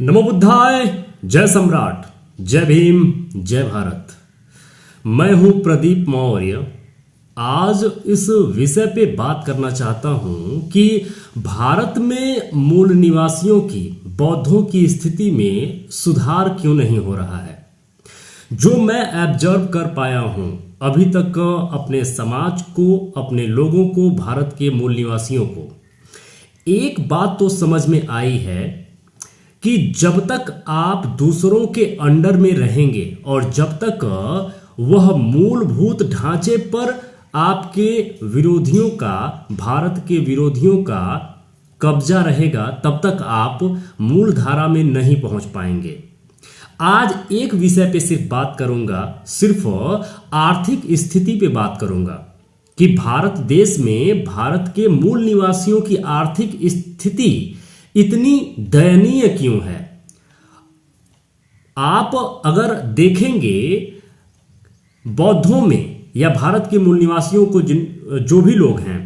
नमो बुद्धाय, जय सम्राट, जय भीम, जय भारत। मैं हूं प्रदीप मौर्य। आज इस विषय पे बात करना चाहता हूं कि भारत में मूल निवासियों की, बौद्धों की स्थिति में सुधार क्यों नहीं हो रहा है। जो मैं ऑब्जर्व कर पाया हूं अभी तक अपने समाज को, अपने लोगों को, भारत के मूल निवासियों को, एक बात तो समझ में आई है कि जब तक आप दूसरों के अंडर में रहेंगे और जब तक वह मूलभूत ढांचे पर आपके विरोधियों का, भारत के विरोधियों का कब्जा रहेगा, तब तक आप मूल धारा में नहीं पहुंच पाएंगे। आज एक विषय पे सिर्फ बात करूंगा, सिर्फ आर्थिक स्थिति पे बात करूंगा कि भारत देश में भारत के मूल निवासियों की आर्थिक स्थिति इतनी दयनीय क्यों है। आप अगर देखेंगे बौद्धों में या भारत के मूल निवासियों को, जो भी लोग हैं,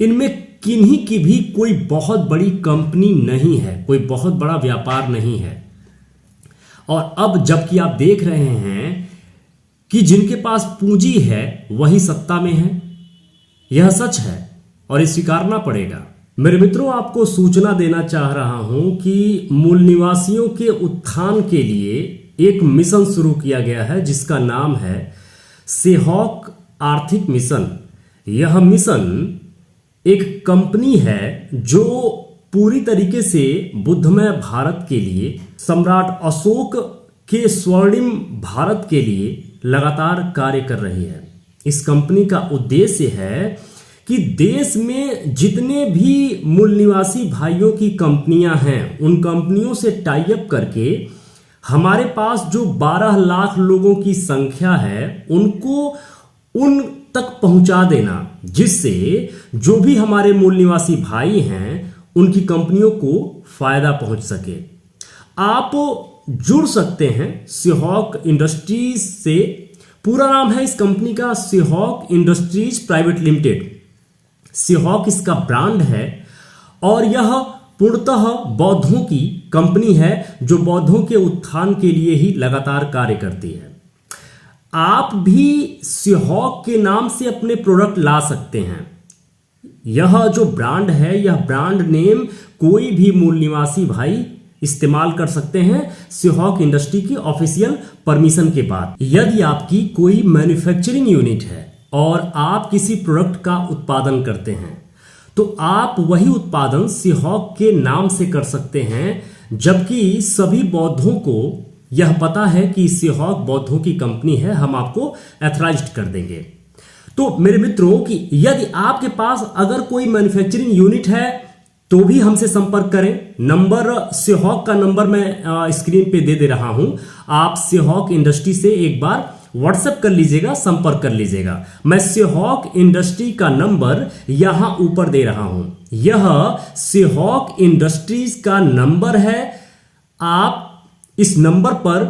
इनमें किन्हीं की भी कोई बहुत बड़ी कंपनी नहीं है, कोई बहुत बड़ा व्यापार नहीं है। और अब जबकि आप देख रहे हैं कि जिनके पास पूंजी है वही सत्ता में है, यह सच है और ये स्वीकारना पड़ेगा। मेरे मित्रों, आपको सूचना देना चाह रहा हूं कि मूल निवासियों के उत्थान के लिए एक मिशन शुरू किया गया है जिसका नाम है सेहॉक आर्थिक मिशन। यह मिशन एक कंपनी है जो पूरी तरीके से बुद्धमय भारत के लिए, सम्राट अशोक के स्वर्णिम भारत के लिए लगातार कार्य कर रही है। इस कंपनी का उद्देश्य है कि देश में जितने भी मूल निवासी भाइयों की कंपनियां हैं, उन कंपनियों से टाई अप करके हमारे पास जो 12 लाख लोगों की संख्या है उनको उन तक पहुंचा देना, जिससे जो भी हमारे मूल निवासी भाई हैं उनकी कंपनियों को फायदा पहुंच सके। आप जुड़ सकते हैं सेहॉक इंडस्ट्रीज से। पूरा नाम है इस कंपनी का सेहॉक इंडस्ट्रीज प्राइवेट लिमिटेड। सेहॉक इसका ब्रांड है और यह पूर्णतः बौद्धों की कंपनी है जो बौद्धों के उत्थान के लिए ही लगातार कार्य करती है। आप भी सेहॉक के नाम से अपने प्रोडक्ट ला सकते हैं। यह जो ब्रांड है, यह ब्रांड नेम कोई भी मूल निवासी भाई इस्तेमाल कर सकते हैं सेहॉक इंडस्ट्री की ऑफिशियल परमिशन के बाद। यदि आपकी कोई मैन्युफैक्चरिंग यूनिट है और आप किसी प्रोडक्ट का उत्पादन करते हैं तो आप वही उत्पादन सेहॉक के नाम से कर सकते हैं, जबकि सभी बौद्धों को यह पता है कि सेहॉक बौद्धों की कंपनी है, हम आपको एथराइज्ड कर देंगे। तो मेरे मित्रों, कि यदि आपके पास अगर कोई मैन्युफैक्चरिंग यूनिट है तो भी हमसे संपर्क करें। नंबर, सेहॉक का नंबर मैं स्क्रीन पे दे रहा हूं। आप सेहॉक इंडस्ट्री से एक बार व्हाट्सएप कर लीजिएगा, संपर्क कर लीजिएगा। मैं सेहॉक इंडस्ट्री का नंबर यहां ऊपर दे रहा हूं। यह सेहॉक इंडस्ट्रीज का नंबर है। आप इस नंबर पर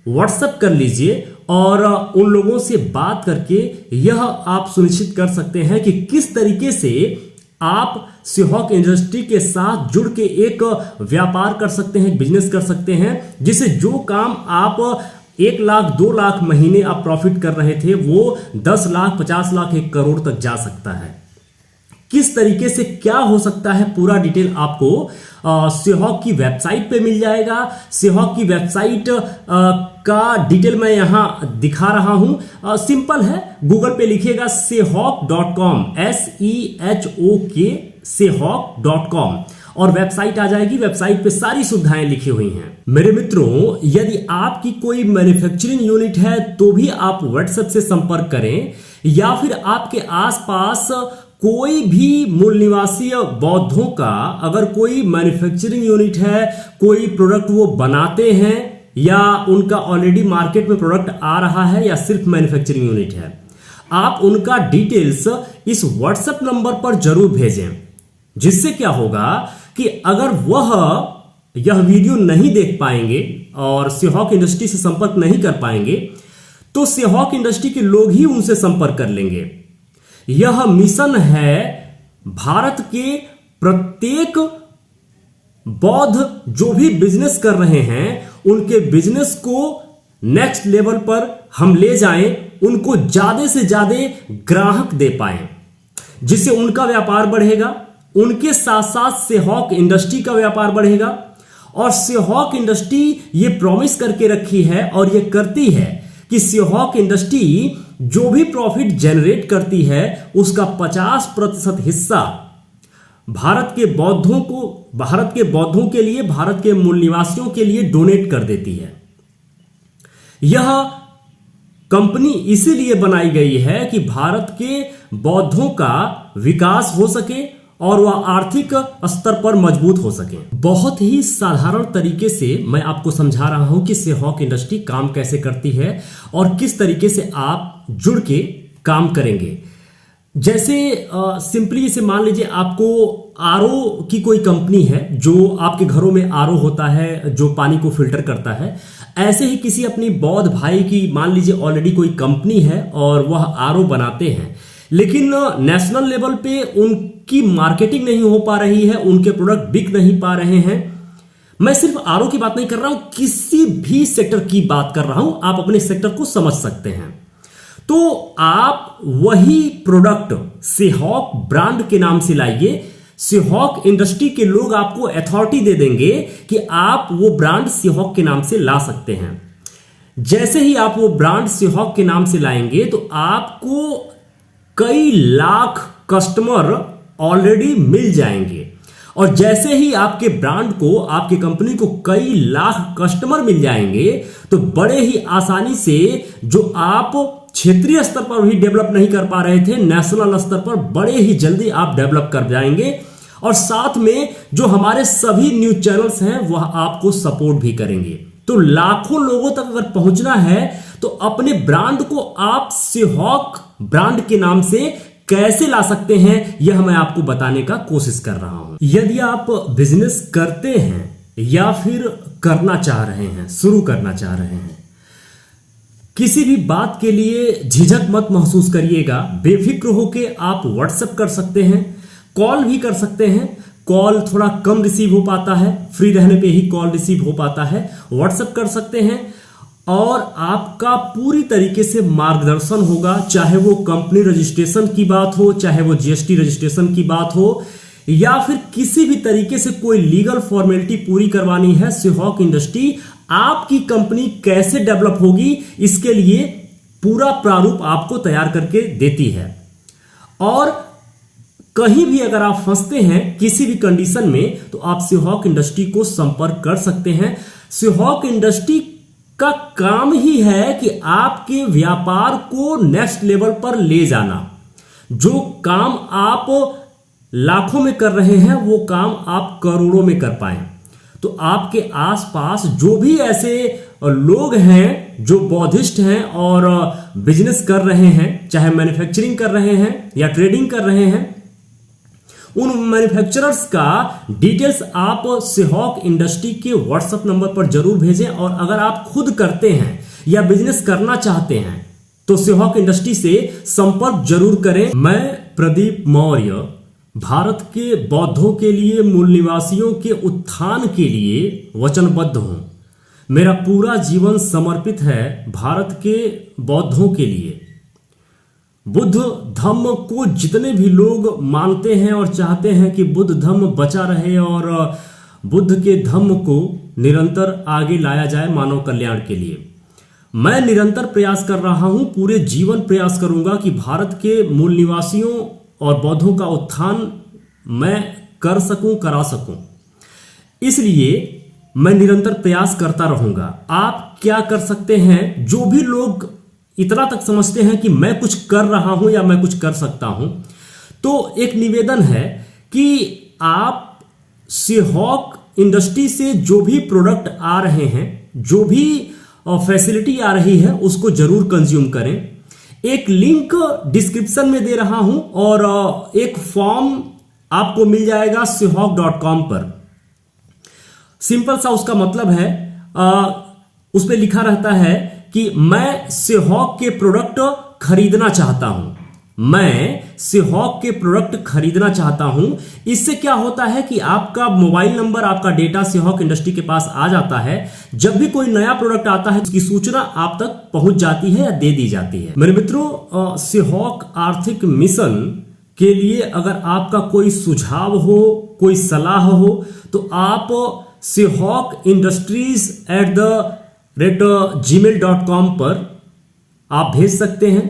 व्हाट्सएप कर लीजिए और उन लोगों से बात करके यह आप सुनिश्चित कर सकते हैं कि किस तरीके से आप सेहॉक इंडस्ट्री के साथ जुड़ के एक व्यापार कर सकते हैं, बिजनेस कर सकते हैं, जिससे जो काम आप 1 लाख 2 लाख महीने आप प्रॉफिट कर रहे थे वो 10 लाख 50 लाख 1 करोड़ तक जा सकता है। किस तरीके से क्या हो सकता है, पूरा डिटेल आपको सेहॉक की वेबसाइट पे मिल जाएगा। सेहॉक की वेबसाइट का डिटेल मैं यहां दिखा रहा हूं। सिंपल है, गूगल पे लिखिएगा sehawk.com, SEHOK, sehawk.com और वेबसाइट आ जाएगी। वेबसाइट पे सारी सुविधाएं लिखी हुई हैं। मेरे मित्रों, यदि आपकी कोई मैन्युफैक्चरिंग यूनिट है तो भी आप व्हाट्सएप से संपर्क करें, या फिर आपके आसपास कोई भी मूल निवासी बौद्धों का अगर कोई मैन्युफैक्चरिंग यूनिट है, कोई प्रोडक्ट वो बनाते हैं या उनका ऑलरेडी मार्केट में प्रोडक्ट आ रहा है या सिर्फ मैन्युफैक्चरिंग यूनिट है, आप उनका डिटेल्स इस व्हाट्सएप नंबर पर जरूर भेजें। जिससे क्या होगा कि अगर वह यह वीडियो नहीं देख पाएंगे और सेहॉक इंडस्ट्री से संपर्क नहीं कर पाएंगे तो सेहॉक इंडस्ट्री के लोग ही उनसे संपर्क कर लेंगे। यह मिशन है भारत के प्रत्येक बौद्ध जो भी बिजनेस कर रहे हैं उनके बिजनेस को नेक्स्ट लेवल पर हम ले जाएं, उनको ज्यादा से ज्यादा ग्राहक दे पाएं, जिससे उनका व्यापार बढ़ेगा, उनके साथ साथ सेहॉक इंडस्ट्री का व्यापार बढ़ेगा। और सेहॉक इंडस्ट्री ये प्रॉमिस करके रखी है और ये करती है कि सेहॉक इंडस्ट्री जो भी प्रॉफिट जनरेट करती है उसका 50% हिस्सा भारत के बौद्धों के लिए, भारत के मूल निवासियों के लिए डोनेट कर देती है। यह कंपनी इसीलिए बनाई गई है कि भारत के बौद्धों का विकास हो सके और वह आर्थिक स्तर पर मजबूत हो सके। बहुत ही साधारण तरीके से मैं आपको समझा रहा हूं कि सेहॉक इंडस्ट्री काम कैसे करती है और किस तरीके से आप जुड़ के काम करेंगे। जैसे सिंपली इसे मान लीजिए, आपको आरओ की कोई कंपनी है जो आपके घरों में आरओ होता है जो पानी को फिल्टर करता है। ऐसे ही किसी अपनी बौद्ध भाई की मान लीजिए ऑलरेडी कोई कंपनी है और वह आरओ बनाते हैं, लेकिन नेशनल लेवल पे उनकी मार्केटिंग नहीं हो पा रही है, उनके प्रोडक्ट बिक नहीं पा रहे हैं। मैं सिर्फ आरओ की बात नहीं कर रहा हूं, किसी भी सेक्टर की बात कर रहा हूं, आप अपने सेक्टर को समझ सकते हैं। तो आप वही प्रोडक्ट सेहॉक ब्रांड के नाम से लाइए, सेहॉक इंडस्ट्री के लोग आपको अथॉरिटी दे देंगे कि आप वो ब्रांड सेहॉक के नाम से ला सकते हैं। जैसे ही आप वो ब्रांड सेहॉक के नाम से लाएंगे तो आपको कई लाख कस्टमर ऑलरेडी मिल जाएंगे, और जैसे ही आपके ब्रांड को, आपकी कंपनी को कई लाख कस्टमर मिल जाएंगे तो बड़े ही आसानी से जो आप क्षेत्रीय स्तर पर भी डेवलप नहीं कर पा रहे थे, नेशनल स्तर पर बड़े ही जल्दी आप डेवलप कर जाएंगे। और साथ में जो हमारे सभी न्यूज चैनल्स हैं वह आपको सपोर्ट भी करेंगे। तो लाखों लोगों तक अगर पहुंचना है तो अपने ब्रांड को आप सेहॉक ब्रांड के नाम से कैसे ला सकते हैं, यह मैं आपको बताने का कोशिश कर रहा हूं। यदि आप बिजनेस करते हैं या फिर करना चाह रहे हैं, शुरू करना चाह रहे हैं, किसी भी बात के लिए झिझक मत महसूस करिएगा। बेफिक्र होके आप व्हाट्सएप कर सकते हैं, कॉल भी कर सकते हैं। कॉल थोड़ा कम रिसीव हो पाता है, फ्री रहने पे ही कॉल रिसीव हो पाता है। व्हाट्सएप कर सकते हैं और आपका पूरी तरीके से मार्गदर्शन होगा, चाहे वो कंपनी रजिस्ट्रेशन की बात हो, चाहे वो जीएसटी रजिस्ट्रेशन की बात हो, या फिर किसी भी तरीके से कोई लीगल फॉर्मेलिटी पूरी करवानी है। सेहॉक इंडस्ट्री आपकी कंपनी कैसे डेवलप होगी इसके लिए पूरा प्रारूप आपको तैयार करके देती है। और कहीं भी अगर आप फंसते हैं किसी भी कंडीशन में तो आप सेहॉक इंडस्ट्री को संपर्क कर सकते हैं। सेहॉक इंडस्ट्री का काम ही है कि आपके व्यापार को नेक्स्ट लेवल पर ले जाना। जो काम आप लाखों में कर रहे हैं वो काम आप करोड़ों में कर पाएं। तो आपके आसपास जो भी ऐसे लोग हैं जो बौद्धिस्ट हैं और बिजनेस कर रहे हैं, चाहे मैन्युफैक्चरिंग कर रहे हैं या ट्रेडिंग कर रहे हैं, उन मैन्युफैक्चरर्स का डिटेल्स आप सेहॉक इंडस्ट्री के व्हाट्सएप नंबर पर जरूर भेजें। और अगर आप खुद करते हैं या बिजनेस करना चाहते हैं तो सेहॉक इंडस्ट्री से संपर्क जरूर करें। मैं प्रदीप मौर्य भारत के बौद्धों के लिए, मूल निवासियों के उत्थान के लिए वचनबद्ध हूं। मेरा पूरा जीवन समर्पित है भारत के बौद्धों के लिए। बुद्ध धम्म को जितने भी लोग मानते हैं और चाहते हैं कि बुद्ध धम्म बचा रहे और बुद्ध के धम्म को निरंतर आगे लाया जाए मानव कल्याण के लिए, मैं निरंतर प्रयास कर रहा हूं, पूरे जीवन प्रयास करूंगा कि भारत के मूल निवासियों और बौद्धों का उत्थान मैं कर सकूं, करा सकूं। इसलिए मैं निरंतर प्रयास करता रहूंगा। आप क्या कर सकते हैं? जो भी लोग इतना तक समझते हैं कि मैं कुछ कर रहा हूं या मैं कुछ कर सकता हूं, तो एक निवेदन है कि आप सेहॉक इंडस्ट्री से जो भी प्रोडक्ट आ रहे हैं, जो भी फैसिलिटी आ रही है, उसको जरूर कंज्यूम करें। एक लिंक डिस्क्रिप्शन में दे रहा हूं और एक फॉर्म आपको मिल जाएगा sehawk.com पर। सिंपल सा उसका मतलब है, उस पर लिखा रहता है कि मैं सेहॉक के प्रोडक्ट खरीदना चाहता हूं, मैं सिहॉक के प्रोडक्ट खरीदना चाहता हूं। इससे क्या होता है कि आपका मोबाइल नंबर, आपका डेटा सिहॉक इंडस्ट्री के पास आ जाता है। जब भी कोई नया प्रोडक्ट आता है उसकी सूचना आप तक पहुंच जाती है या दे दी जाती है। मेरे मित्रों, सिहॉक आर्थिक मिशन के लिए अगर आपका कोई सुझाव हो, कोई सलाह हो, तो आप सिहॉक इंडस्ट्रीज @gmail.com पर आप भेज सकते हैं,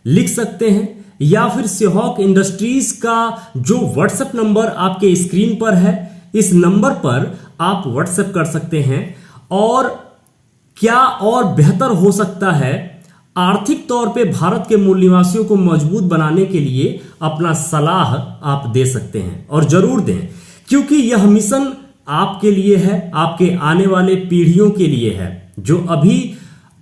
लिख सकते हैं, या फिर सिहॉक इंडस्ट्रीज का जो व्हाट्सएप नंबर आपके स्क्रीन पर है, इस नंबर पर आप व्हाट्सएप कर सकते हैं। और क्या और बेहतर हो सकता है, आर्थिक तौर पे भारत के मूल निवासियों को मजबूत बनाने के लिए अपना सलाह आप दे सकते हैं, और जरूर दें, क्योंकि यह मिशन आपके लिए है, आपके आने वाले पीढ़ियों के लिए है। जो अभी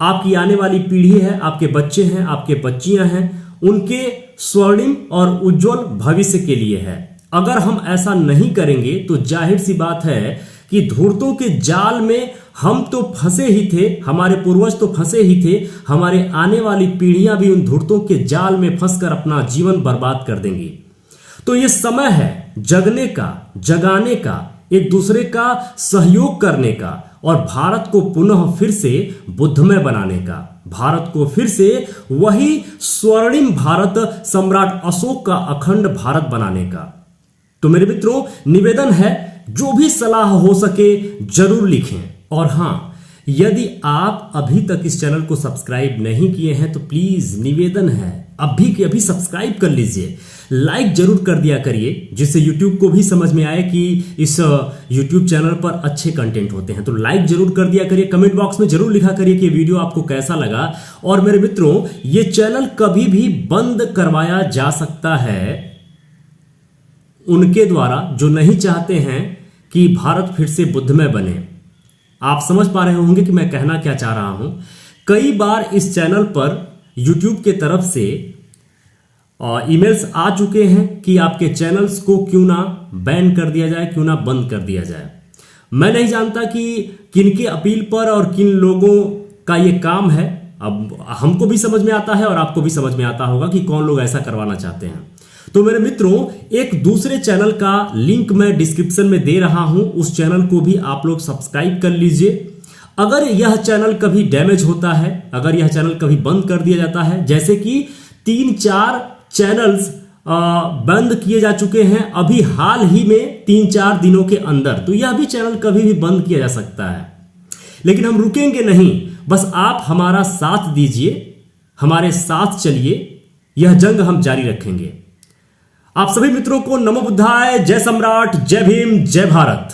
आपकी आने वाली पीढ़ी है, आपके बच्चे हैं, आपके बच्चियां हैं, उनके स्वर्णिम और उज्जवल भविष्य के लिए है। अगर हम ऐसा नहीं करेंगे तो जाहिर सी बात है कि धूर्तों के जाल में हम तो फंसे ही थे, हमारे पूर्वज तो फंसे ही थे, हमारे आने वाली पीढ़ियां भी उन धूर्तों के जाल में फंसकर अपना जीवन बर्बाद कर देंगी। तो ये समय है जगने का, जगाने का, एक दूसरे का सहयोग करने का, और भारत को पुनः फिर से बुद्धमय बनाने का, भारत को फिर से वही स्वर्णिम भारत, सम्राट अशोक का अखंड भारत बनाने का। तो मेरे मित्रों, निवेदन है, जो भी सलाह हो सके जरूर लिखें। और हां, यदि आप अभी तक इस चैनल को सब्सक्राइब नहीं किए हैं तो प्लीज निवेदन है, अभी के अभी सब्सक्राइब कर लीजिए, लाइक जरूर कर दिया करिए, जिससे YouTube को भी समझ में आए कि इस YouTube चैनल पर अच्छे कंटेंट होते हैं। तो लाइक जरूर कर दिया करिए, कमेंट बॉक्स में जरूर लिखा करिए कि वीडियो आपको कैसा लगा। और मेरे मित्रों, ये चैनल कभी भी बंद करवाया जा सकता है उनके द्वारा जो नहीं चाहते हैं कि भारत फिर से बुद्धमय बने। आप समझ पा रहे होंगे कि मैं कहना क्या चाह रहा हूं। कई बार इस चैनल पर YouTube के तरफ से ईमेल्स आ चुके हैं कि आपके चैनल्स को क्यों ना बैन कर दिया जाए, क्यों ना बंद कर दिया जाए। मैं नहीं जानता कि किनके अपील पर और किन लोगों का ये काम है। अब हमको भी समझ में आता है और आपको भी समझ में आता होगा कि कौन लोग ऐसा करवाना चाहते हैं। तो मेरे मित्रों, एक दूसरे चैनल का लिंक मैं डिस्क्रिप्शन में दे रहा हूं, उस चैनल को भी आप लोग सब्सक्राइब कर लीजिए। अगर यह चैनल कभी डैमेज होता है, अगर यह चैनल कभी बंद कर दिया जाता है, जैसे कि 3-4 चैनल्स बंद किए जा चुके हैं अभी हाल ही में 3-4 दिनों के अंदर, तो यह भी चैनल कभी भी बंद किया जा सकता है। लेकिन हम रुकेंगे नहीं, बस आप हमारा साथ दीजिए, हमारे साथ चलिए, यह जंग हम जारी रखेंगे। आप सभी मित्रों को नमो बुद्धाय, जय सम्राट, जय भीम, जय भारत।